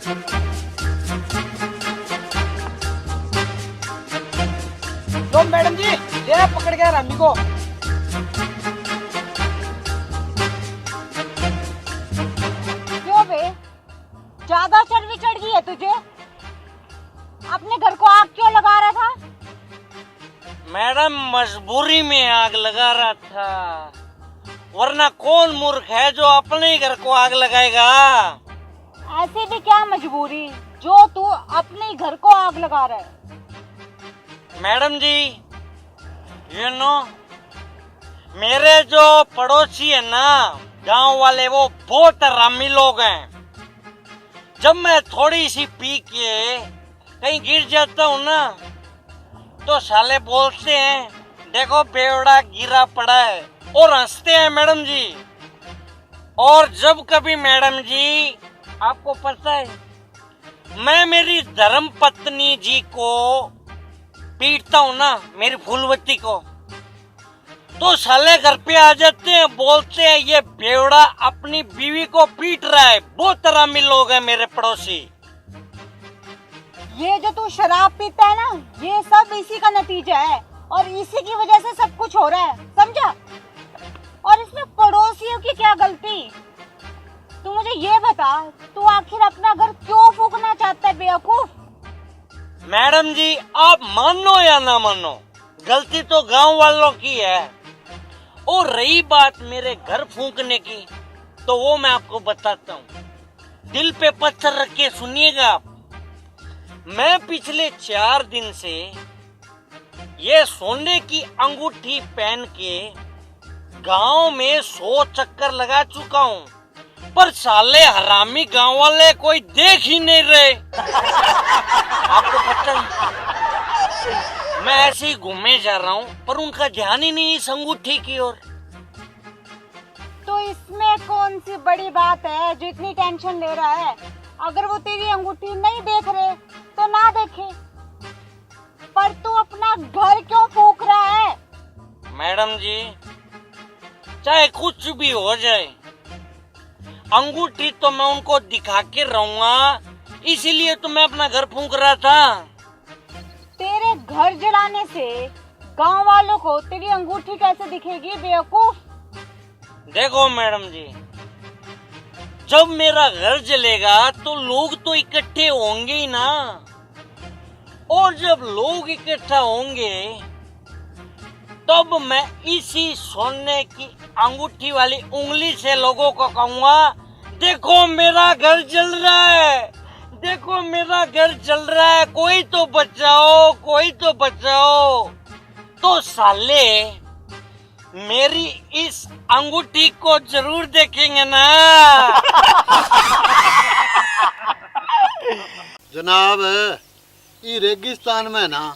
लो madam जी, ये पकड़ गया रामी को। क्यों बे, ज्यादा चर्बी चढ़ गई है तुझे? अपने घर को आग क्यों लगा रहा था? मैडम मजबूरी में आग लगा रहा था, वरना कौन मूर्ख है जो अपने ही घर को आग लगाएगा। ऐसी भी क्या मजबूरी जो तू अपने घर को आग लगा रहा है? मैडम जी, यू नो, मेरे जो पड़ोसी है ना, गांव वाले, वो बहुत हरामी लोग हैं। जब मैं थोड़ी सी पी के कहीं गिर जाता हूँ ना, तो साले बोलते हैं देखो बेवड़ा गिरा पड़ा है, और हंसते हैं मैडम जी। और जब कभी मैडम जी, आपको पता है, मैं मेरी धर्म पत्नी जी को पीटता हूँ ना, मेरी फूलवती को, तो साले घर पे आ जाते हैं, बोलते हैं ये बेवड़ा अपनी बीवी को पीट रहा है। बहुत हरामी लोग हैं मेरे पड़ोसी। ये जो तू शराब पीता है ना, ये सब इसी का नतीजा है, और इसी की वजह से सब कुछ हो रहा है, समझा? और इसमें पड़ोसियों की क्या गलती? तू मुझे ये बता, तू आखिर अपना घर क्यों फूकना चाहता है बेवकूफ? मैडम जी, आप मानो या ना मानो, गलती तो गांव वालों की है। और रही बात मेरे घर फूंकने की, तो वो मैं आपको बताता हूँ। दिल पे पत्थर रख के सुनिएगा आप। मैं पिछले 4 दिन से ये सोने की अंगूठी पहन के गांव में 100 चक्कर लगा चुका हूँ, पर साले हरामी गांव वाले कोई देख ही नहीं रहे। आपको पता है, मैं ऐसे ही घूमे जा रहा हूँ, पर उनका ध्यान ही नहीं इस अंगूठी की ओर। तो इसमें कौन सी बड़ी बात है जो इतनी टेंशन ले रहा है? अगर वो तेरी अंगूठी नहीं देख रहे तो ना देखे, पर तू अपना घर क्यों फूक रहा है? मैडम जी, चाहे कुछ भी हो जाए, अंगूठी तो मैं उनको दिखा के रहूंगा, इसीलिए तो मैं अपना घर फूंक रहा था। तेरे घर जलाने से गांव वालों को तेरी अंगूठी कैसे दिखेगी बेवकूफ? देखो मैडम जी, जब मेरा घर जलेगा तो लोग तो इकट्ठे होंगे ही ना, और जब लोग इकट्ठा होंगे तब मैं इसी सोने की अंगूठी वाली उंगली से लोगों को कहूंगा देखो मेरा घर जल रहा है, देखो मेरा घर जल रहा है, कोई तो बचाओ, कोई तो बचाओ। तो साले मेरी इस अंगूठी को जरूर देखेंगे ना। जनाब, ये रेगिस्तान में ना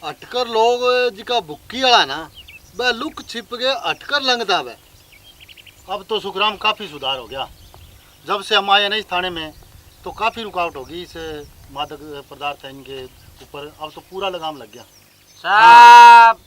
अटकर लोग जिका भुक्की वाला ना, वह लुक छिप के अटकर लंगता है। अब तो सुखराम काफ़ी सुधार हो गया। जब से हम आए ना इस थाने में, तो काफ़ी रुकावट होगी इस मादक पदार्थ है इनके ऊपर। अब तो पूरा लगाम लग गया। साहब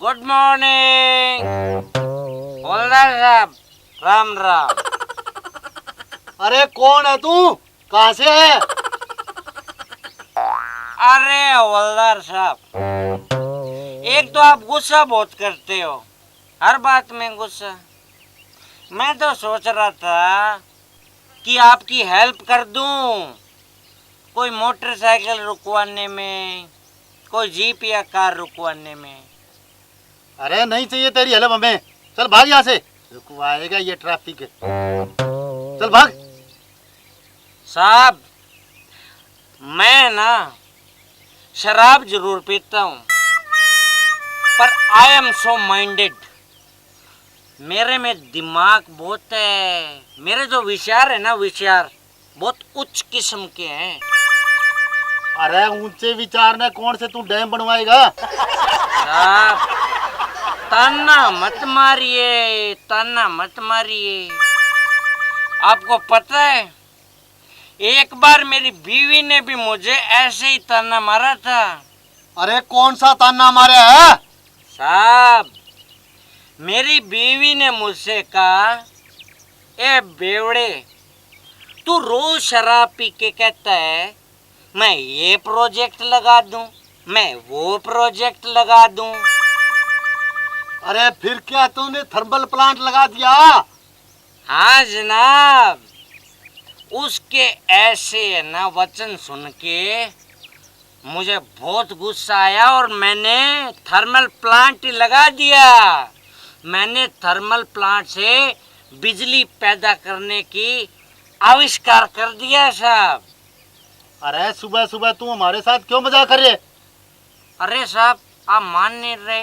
गुड मॉर्निंग। हवलदार साहब राम राम। अरे कौन है तू, कहाँ से है? अरे हवलदार साहब, एक तो आप गुस्सा बहुत करते हो, हर बात में गुस्सा। मैं तो सोच रहा था कि आपकी हेल्प कर दूं, कोई मोटरसाइकिल रुकवाने में, कोई जीप या कार रुकवाने में। अरे नहीं चाहिए तेरी हेल्प हमें, चल भाग यहाँ से, रुकवाएगा ये ट्रैफिक। चल भाग। साहब, मैं ना शराब जरूर पीता हूँ, पर आई एम सो माइंडेड। मेरे में दिमाग बहुत है, मेरे जो विचार है ना, विचार बहुत उच्च किस्म के हैं। अरे ऊंचे विचार ने कौन से तू डैम बनवाएगा? साहब ताना मत मारिए, ताना मत मारिए। आपको पता है, एक बार मेरी बीवी ने भी मुझे ऐसे ही ताना मारा था। अरे कौन सा ताना मारे है? साहब, मेरी बीवी ने मुझसे कहा, ए बेवड़े, तू रोज शराब पी के कहता है मैं ये प्रोजेक्ट लगा दूं, मैं वो प्रोजेक्ट लगा दूं। अरे फिर क्या तूने थर्मल प्लांट लगा दिया? हाँ जनाब, उसके ऐसे ना वचन सुन के मुझे बहुत गुस्सा आया और मैंने थर्मल प्लांट लगा दिया। मैंने थर्मल प्लांट से बिजली पैदा करने की आविष्कार कर दिया साहब। अरे सुबह सुबह तू हमारे साथ क्यों मजाक कर रहे? अरे साहब आप मान नहीं रहे,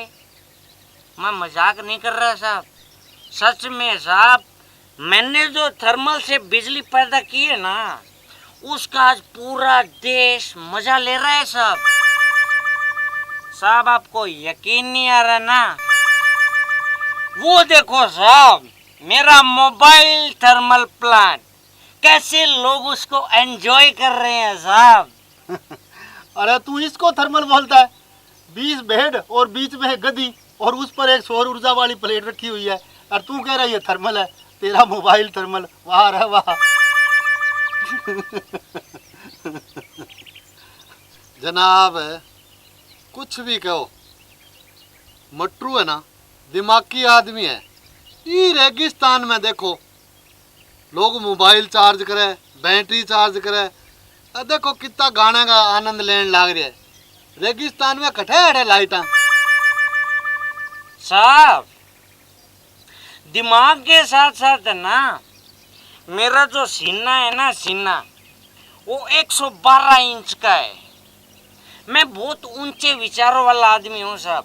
मैं मजाक नहीं कर रहा साहब, सच में साहब। मैंने जो थर्मल से बिजली पैदा की है ना, उसका आज पूरा देश मजा ले रहा है साहब। साहब आपको यकीन नहीं आ रहा ना? वो देखो साहब, मेरा मोबाइल थर्मल प्लांट, कैसे लोग उसको एंजॉय कर रहे हैं साहब। अरे तू इसको थर्मल बोलता है? 20 बेड और बीच में है गदी और उस पर एक सौर ऊर्जा वाली प्लेट रखी हुई है, और तू कह रहा है ये थर्मल है। तेरा मोबाइल थर्मल, वाह रे वाह। जनाब कुछ भी कहो, मट्रू है ना दिमागी आदमी है। ये रेगिस्तान में देखो लोग मोबाइल चार्ज करे, बैटरी चार्ज करे, देखो कितना गाने का आनंद लेने लग रहा है। रेगिस्तान में कटे हटे लाइटा। साहब दिमाग के साथ साथ है ना, मेरा जो सीना है ना, सीना वो 112 इंच का है। मैं बहुत ऊंचे विचारों वाला आदमी हूँ साहब।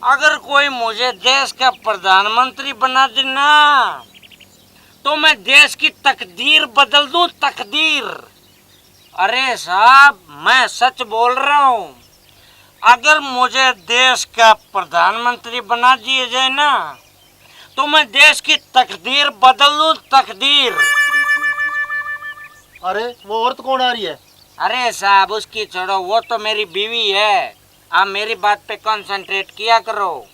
अगर कोई मुझे देश का प्रधानमंत्री बना दे ना, तो मैं देश की तकदीर बदल दूं, तकदीर। अरे साहब मैं सच बोल रहा हूँ, अगर मुझे देश का प्रधानमंत्री बना दिया जाए ना, तो मैं देश की तकदीर बदल दूं, तकदीर। अरे वो औरत कौन आ रही है? अरे साहब उसकी छोड़ो, वो तो मेरी बीवी है। आप मेरी बात पे कंसंट्रेट किया करो।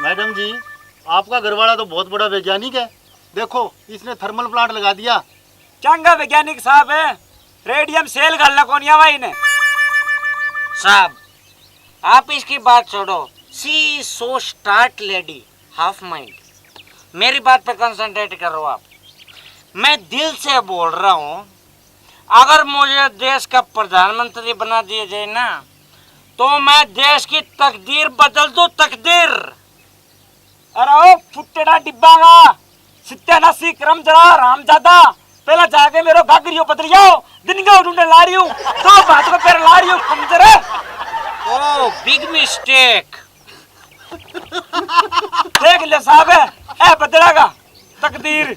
मैडम जी आपका घरवाला तो बहुत बड़ा वैज्ञानिक है, देखो इसने थर्मल प्लांट लगा दिया। चंगा वैज्ञानिक साहब है, रेडियम सेल गलना कोनिया भाई ने। साहब आप इसकी बात छोड़ो, see so start lady half mind, मेरी बात पे कंसंट्रेट करो आप। मैं दिल से बोल रहा हूँ, अगर मुझे देश का प्रधानमंत्री बना दिया जाए ना, तो मैं देश की तकदीर बदल दूं, तकदीर। अरे ओ फुटेड़ा डिब्बा का सत्यानाशी क्रम जरा रामजादा, पहला जाके मेरो गागरियो बदल जाओ, दिन का ढूंढे ला रही हूँ, तो बात को पैर ला रही हूँ खंजर। ओ बिग मिस्टेक। देख ले साहब है, ए बदलेगा तकदीर।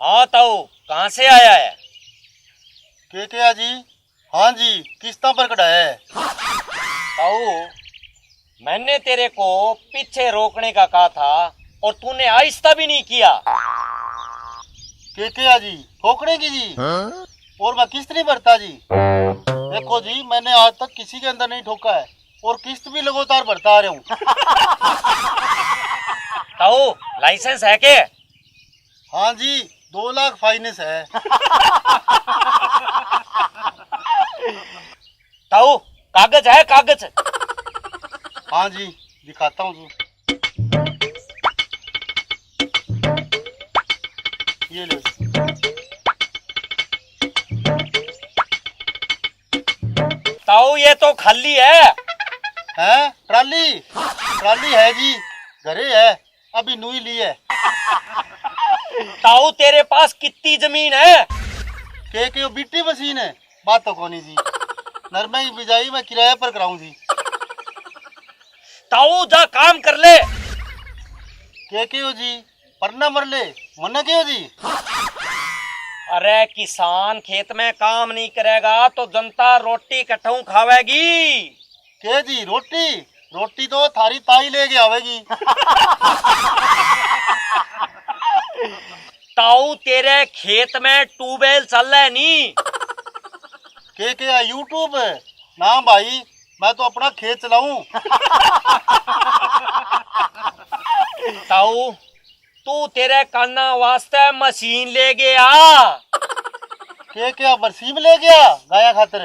हाँ ताऊ कहाँ से आया है? क्या जी? हाँ जी किस्ता पर कटा है। ताऊ मैंने तेरे को पीछे रोकने का कहा था और तूने आहिस्ता भी नहीं किया। क्या जी ठोकने की जी? और मैं किस्त नहीं भरता जी। देखो जी मैंने आज तक किसी के अंदर नहीं ठोका है और किस्त भी लगातार भरता आ रहा हूँ। ताऊ लाइसेंस है के? हाँ जी 2 लाख फाइनेंस है। ताऊ कागज है, कागज? हाँ जी दिखाता हूँ। ये लो। ताऊ ये तो खाली है। हैं? ट्राली? ट्राली है जी, घरे है, अभी नई ली है। ताऊ तेरे पास कितनी जमीन है? के बिट्टी मशीन है, बात तो कोनी जी। नरमे की बिजाई मैं किराए पर कराऊं जी। ताऊ जा काम कर ले। के जी परना मर ले मना क्यों जी? अरे किसान खेत में काम नहीं करेगा तो जनता रोटी कटू खावेगी। के जी रोटी रोटी तो थारी ताई लेके आवेगी। ताऊ तेरे खेत में ट्यूबवेल चल रहा नी? के यूट्यूब ना भाई, मैं तो अपना खेत चलाऊं। ताऊ तू तेरे काना वास्ते मशीन ले गया। के बरसीम ले गया गाया खातिर।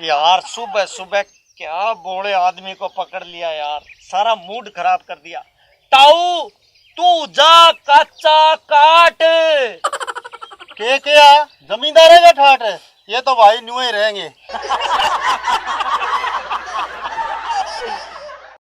यार सुबह सुबह क्या बोले आदमी को पकड़ लिया यार, सारा मूड खराब कर दिया। ताऊ तू जा कच्चा काट। के जमींदार है ठाट, ये तो भाई न्यू ही रहेंगे।